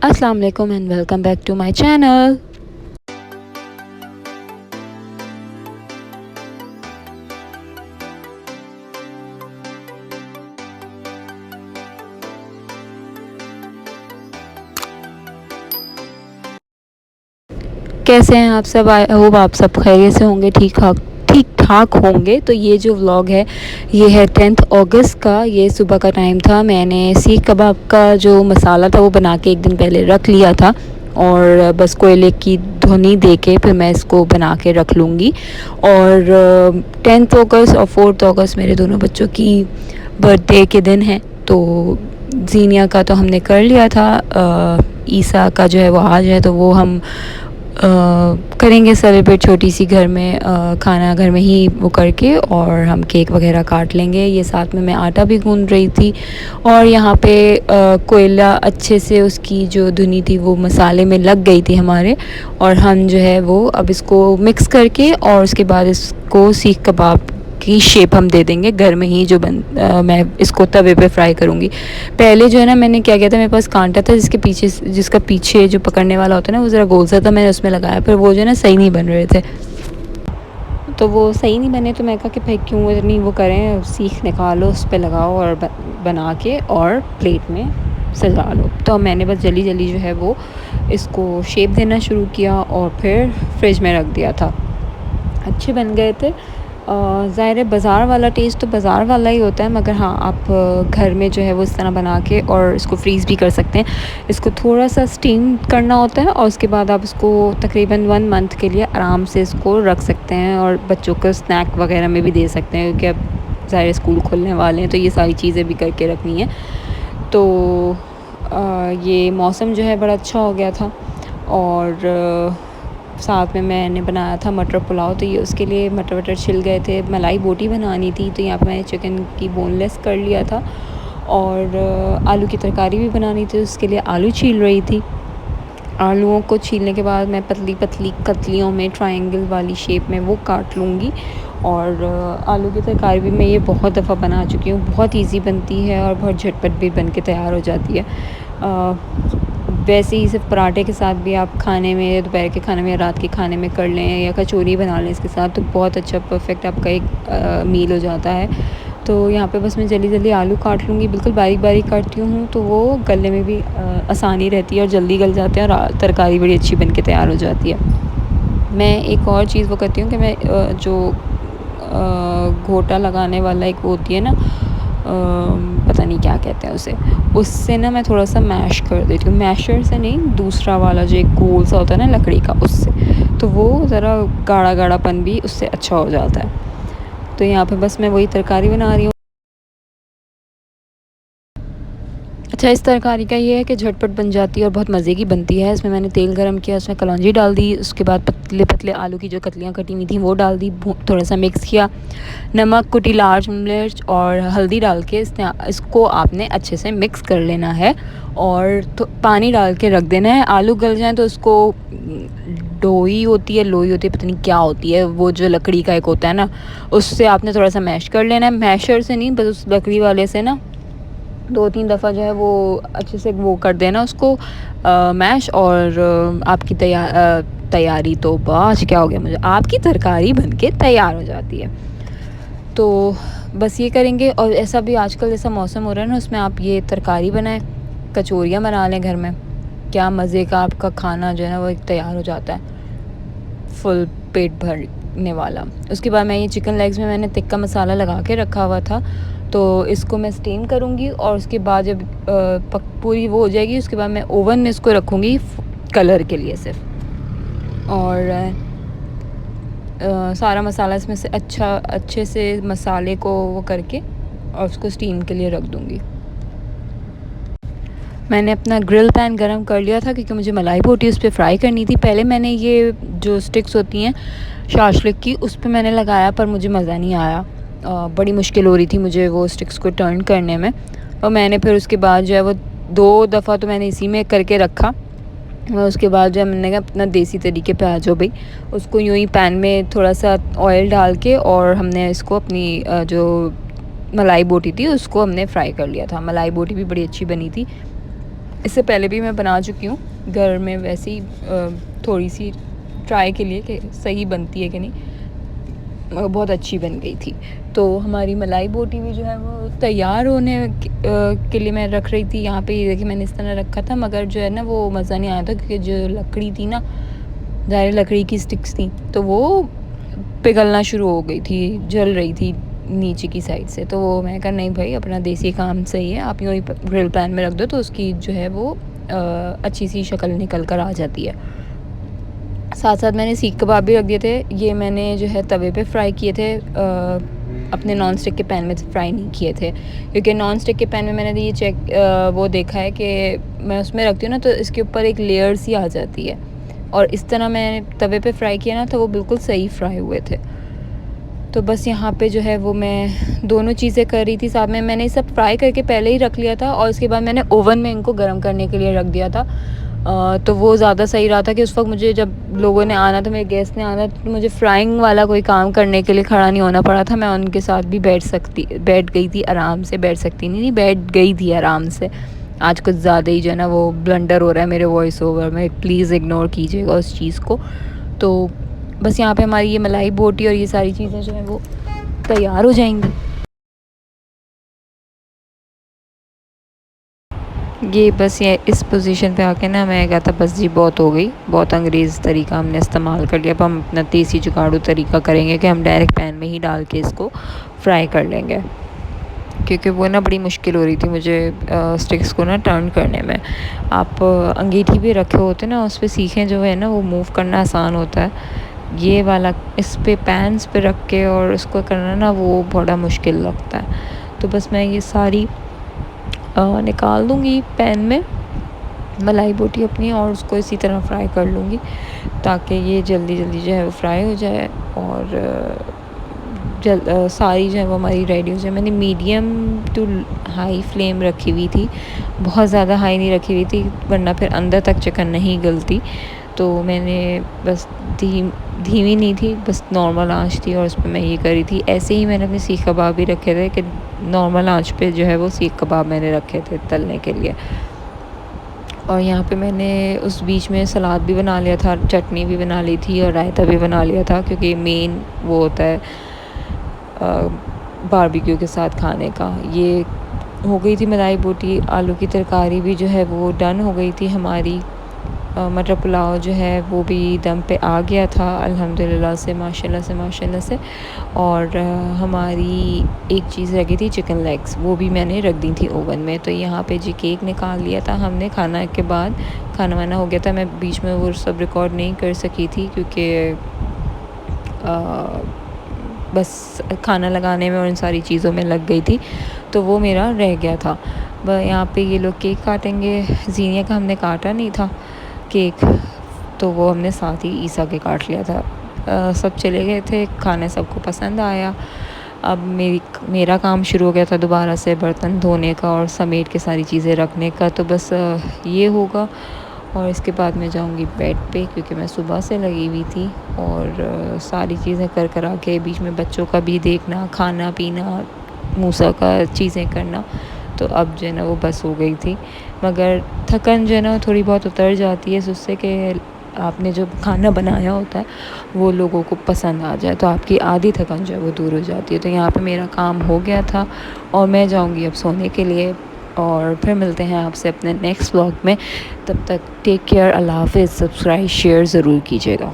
अस्सलाम वालेकुम and welcome back to my channel. कैसे हैं आप सब? आई होप आप सब खैरियत से होंगे, ठीक ठाक होंगे। तो ये जो व्लॉग है ये है 10 अगस्त का। ये सुबह का टाइम था। मैंने सीख कबाब का जो मसाला था वो बना के एक दिन पहले रख लिया था और बस कोयले की धुनी दे के फिर मैं इसको बना के रख लूँगी। और 10 अगस्त और 4 अगस्त मेरे दोनों बच्चों की बर्थडे के दिन है। तो जीनिया का तो हमने कर लिया था, ईसा का जो है वो आज है, तो वो हम करेंगे सेलिब्रेट छोटी सी घर में, खाना घर में ही वो करके, और हम केक वगैरह काट लेंगे। ये साथ में मैं आटा भी गूंद रही थी और यहाँ पे कोयला अच्छे से उसकी जो धुनी थी वो मसाले में लग गई थी हमारे। और हम जो है वो अब इसको मिक्स करके और उसके बाद इसको सीख कबाब की शेप हम दे देंगे घर में ही। मैं इसको तवे पे फ्राई करूँगी। पहले जो है ना, मैंने क्या किया था, मेरे पास कांटा था जिसका पीछे जो पकड़ने वाला होता है ना वो ज़रा गोल सा था, मैंने उसमें लगाया, पर वो जो है ना सही नहीं बन रहे थे। तो वो सही नहीं बने तो मैं कहा कि भाई क्यों इतनी वो करें, सीख निकालो, उस पर लगाओ और बना के और प्लेट में सजा लो। तो मैंने बस जल्दी जल्दी जो है वो इसको शेप देना शुरू किया और फिर फ्रिज में रख दिया था। अच्छे बन गए थे। ज़ाहिर है बाज़ार वाला टेस्ट तो बाज़ार वाला ही होता है, मगर हाँ आप घर में जो है वो इस तरह बना के और इसको फ्रीज़ भी कर सकते हैं। इसको थोड़ा सा स्टीम करना होता है और उसके बाद आप इसको तकरीबन 1 मंथ के लिए आराम से इसको रख सकते हैं और बच्चों को स्नैक वगैरह में भी दे सकते हैं, क्योंकि अब ज़ाहिर स्कूल खुलने वाले हैं तो ये सारी चीज़ें भी करके रखनी है। तो ये मौसम जो है बड़ा अच्छा हो गया था और साथ में मैंने बनाया था मटर पुलाव। तो ये उसके लिए मटर वटर छिल गए थे। मलाई बोटी बनानी थी तो यहाँ पर मैंने चिकन की बोनलेस कर लिया था और आलू की तरकारी भी बनानी थी, उसके लिए आलू छील रही थी। आलूओं को छीलने के बाद मैं पतली पतली कतलियों में ट्रायंगल वाली शेप में वो काट लूँगी। और आलू की तरकारी भी मैं ये बहुत दफ़ा बना चुकी हूँ, बहुत इजी बनती है और बहुत झटपट भी बन के तैयार हो जाती है। वैसे ही सिर्फ पराठे के साथ भी आप खाने में, दोपहर के खाने में या रात के खाने में कर लें या कचौरी बना लें इसके साथ, तो बहुत अच्छा परफेक्ट आपका एक मील हो जाता है। तो यहाँ पे बस मैं जल्दी जल्दी आलू काट लूँगी, बिल्कुल बारीक बारीक काटती हूँ तो वो गलने में भी आसानी रहती है और जल्दी गल जाते हैं और तरकारी बड़ी अच्छी बन के तैयार हो जाती है। मैं एक और चीज़ वो करती हूँ कि मैं जो घोटा लगाने वाला एक वो होती है ना, पता नहीं क्या कहते हैं उसे, उससे ना मैं थोड़ा सा मैश कर देती हूँ। मैशर से नहीं, दूसरा वाला जो एक गोल सा होता है ना लकड़ी का, उससे, तो वो ज़रा गाढ़ा गाढ़ापन भी उससे अच्छा हो जाता है। तो यहाँ पे बस मैं वही तरकारी बना रही हूँ। अच्छा, इस तरकारी का ये है कि झटपट बन जाती है और बहुत मज़े की बनती है। इसमें मैंने तेल गरम किया, उसमें कलौंजी डाल दी, उसके बाद पतले पतले आलू की जो कतलियाँ कटी हुई थी वो डाल दी, थोड़ा सा मिक्स किया, नमक, कुटी लाल मिर्च और हल्दी डाल के इसको आपने अच्छे से मिक्स कर लेना है और तो पानी डाल के रख देना है। आलू गल जाएँ तो उसको लोई होती है, पता नहीं क्या होती है, वो जो लकड़ी का एक होता है ना, उससे आपने थोड़ा सा मैश कर लेना है। मैशर से नहीं, बस उस लकड़ी वाले से ना 2-3 दफ़ा जो है वो अच्छे से वो कर देना उसको मैश, और आपकी तैयारी तो आज क्या हो गया मुझे, आपकी तरकारी बनके तैयार हो जाती है। तो बस ये करेंगे। और ऐसा भी आजकल जैसा मौसम हो रहा है ना, उसमें आप ये तरकारी बनाएं, कचौरियाँ बना लें घर में, क्या मज़े का आपका खाना जो है ना वो एक तैयार हो जाता है, फुल पेट भरने वाला। उसके बाद मैं ये चिकन लेग्स में मैंने तिक्का मसाला लगा के रखा हुआ था, तो इसको मैं स्टीम करूँगी और उसके बाद जब पूरी वो हो जाएगी उसके बाद मैं ओवन में इसको रखूँगी कलर के लिए सिर्फ। और सारा मसाला इसमें से अच्छे से मसाले को वो करके और उसको स्टीम के लिए रख दूँगी। मैंने अपना ग्रिल पैन गरम कर लिया था क्योंकि मुझे मलाई बोटी उस पर फ्राई करनी थी। पहले मैंने ये जो स्टिक्स होती हैं शाशलिक की, उस पर मैंने लगाया पर मुझे मज़ा नहीं आया। बड़ी मुश्किल हो रही थी मुझे वो स्टिक्स को टर्न करने में, और मैंने फिर उसके बाद जो है वो 2 दफ़ा तो मैंने इसी में करके रखा। और उसके बाद जो है मैंने कहा अपना देसी तरीके पे आ जाओ भाई, उसको यूँ ही पैन में थोड़ा सा ऑयल डाल के और हमने इसको अपनी जो मलाई बोटी थी उसको हमने फ्राई कर लिया था। मलाई बोटी भी बड़ी अच्छी बनी थी। इससे पहले भी मैं बना चुकी हूँ घर में, वैसे ही थोड़ी सी ट्राई के लिए कि सही बनती है कि नहीं, बहुत अच्छी बन गई थी। तो हमारी मलाई बोटी भी जो है वो तैयार होने के लिए मैं रख रही थी। यहाँ पे ये देखिए मैंने इस तरह रखा था, मगर जो है ना वो मज़ा नहीं आया था, क्योंकि जो लकड़ी थी ना, ज़ाहिर लकड़ी की स्टिक्स थी, तो वो पिघलना शुरू हो गई थी, जल रही थी नीचे की साइड से। तो वो मैं कहा नहीं भाई, अपना देसी काम सही है, आप यूँ ही ग्रिल पैन में रख दो तो उसकी जो है वो अच्छी सी शक्ल निकल कर आ जाती है। साथ साथ मैंने सीख कबाब भी रख दिए थे। ये मैंने जो है तवे पे फ्राई किए थे, अपने नॉन स्टिक के पैन में फ्राई नहीं किए थे, क्योंकि नॉन स्टिक के पैन में मैंने ये वो देखा है कि मैं उसमें रखती हूँ ना तो इसके ऊपर एक लेयर सी आ जाती है, और इस तरह मैंने तवे पे फ्राई किया ना तो वो बिल्कुल सही फ्राई हुए थे। तो बस यहाँ पे जो है वो मैं दोनों चीज़ें कर रही थी साथ में। मैंने सब फ्राई करके पहले ही रख लिया था, और उसके बाद मैंने ओवन में इनको गर्म करने के लिए रख दिया था। तो वो ज़्यादा सही रहा था कि उस वक्त मुझे, जब लोगों ने आना था, मेरे गेस्ट ने आना, तो मुझे फ्राइंग वाला कोई काम करने के लिए खड़ा नहीं होना पड़ा था। मैं उनके साथ भी बैठ गई थी आराम से, बैठ सकती नहीं, बैठ गई थी आराम से। आज कुछ ज़्यादा ही जो है ना वो ब्लंडर हो रहा है मेरे वॉइस ओवर में, प्लीज़ इग्नोर कीजिएगा उस चीज़ को। तो बस यहाँ पे हमारी ये मलाई बोटी और ये सारी चीज़ें जो हैं वो तैयार हो जाएंगी। ये बस ये इस पोजीशन पे आके ना मैं कहा था बस जी बहुत हो गई, बहुत अंग्रेज़ तरीका हमने इस्तेमाल कर लिया। अब हम अपना देसी जुगाड़ू तरीका करेंगे कि हम डायरेक्ट पैन में ही डाल के इसको फ्राई कर लेंगे, क्योंकि वो ना बड़ी मुश्किल हो रही थी मुझे स्टिक्स को ना टर्न करने में। आप अंगीठी भी रखे होते ना, उस पर सीखें जो है ना वो मूव करना आसान होता है। ये वाला इस पे पैन्स पे रख के और इसको करना ना वो बड़ा मुश्किल लगता है। तो बस मैं ये सारी निकाल दूँगी पैन में मलाई बोटी अपनी, और उसको इसी तरह फ्राई कर लूँगी ताकि ये जल्दी जल्दी जो है वो फ्राई हो जाए, और सारी जो है वो हमारी रेडी हो जाए। मैंने मीडियम टू हाई फ्लेम रखी हुई थी, बहुत ज़्यादा हाई नहीं रखी हुई थी वरना फिर अंदर तक चिकन नहीं गलती। तो मैंने बस धीमी नहीं थी, बस नॉर्मल आंच थी और उस पर मैं ये करी थी। ऐसे ही मैंने अपने सीख कबाब भी रखे थे कि नॉर्मल आंच पे जो है वो सीख कबाब मैंने रखे थे तलने के लिए। और यहाँ पे मैंने उस बीच में सलाद भी बना लिया था, चटनी भी बना ली थी और रायता भी बना लिया था, क्योंकि मेन वो होता है बारबेक्यू के साथ खाने का। ये हो गई थी मलाई बोटी, आलू की तरकारी भी जो है वो डन हो गई थी हमारी। मटर पुलाव जो है वो भी दम पे आ गया था अल्हम्दुलिल्लाह से, माशाल्लाह से। और हमारी एक चीज़ रह गई थी चिकन लेग्स, वो भी मैंने रख दी थी ओवन में। तो यहाँ पे जी केक निकाल लिया था हमने खाना के बाद, खाना वाना हो गया था। मैं बीच में वो सब रिकॉर्ड नहीं कर सकी थी क्योंकि बस खाना लगाने में और इन सारी चीज़ों में लग गई थी, तो वो मेरा रह गया था। यहाँ पे ये लोग केक काटेंगे, जीनिया का हमने काटा नहीं था केक, तो वो हमने साथ ही ईसा के काट लिया था। सब चले गए थे, खाने सबको पसंद आया। अब मेरा काम शुरू हो गया था दोबारा से बर्तन धोने का और समेट के सारी चीज़ें रखने का। तो बस ये होगा, और इसके बाद मैं जाऊंगी बेड पे, क्योंकि मैं सुबह से लगी हुई थी और सारी चीज़ें कर आके बीच में बच्चों का भी देखना, खाना पीना, मूसा का चीज़ें करना। तो अब जो है ना वो बस हो गई थी, मगर थकन जो है ना थोड़ी बहुत उतर जाती है उससे कि आपने जो खाना बनाया होता है वो लोगों को पसंद आ जाए, तो आपकी आधी थकन जो है वो दूर हो जाती है। तो यहाँ पे मेरा काम हो गया था और मैं जाऊँगी अब सोने के लिए, और फिर मिलते हैं आपसे अपने नेक्स्ट व्लॉग में। तब तक टेक केयर, अल्लाह हाफ़िज़। सब्सक्राइब शेयर ज़रूर कीजिएगा।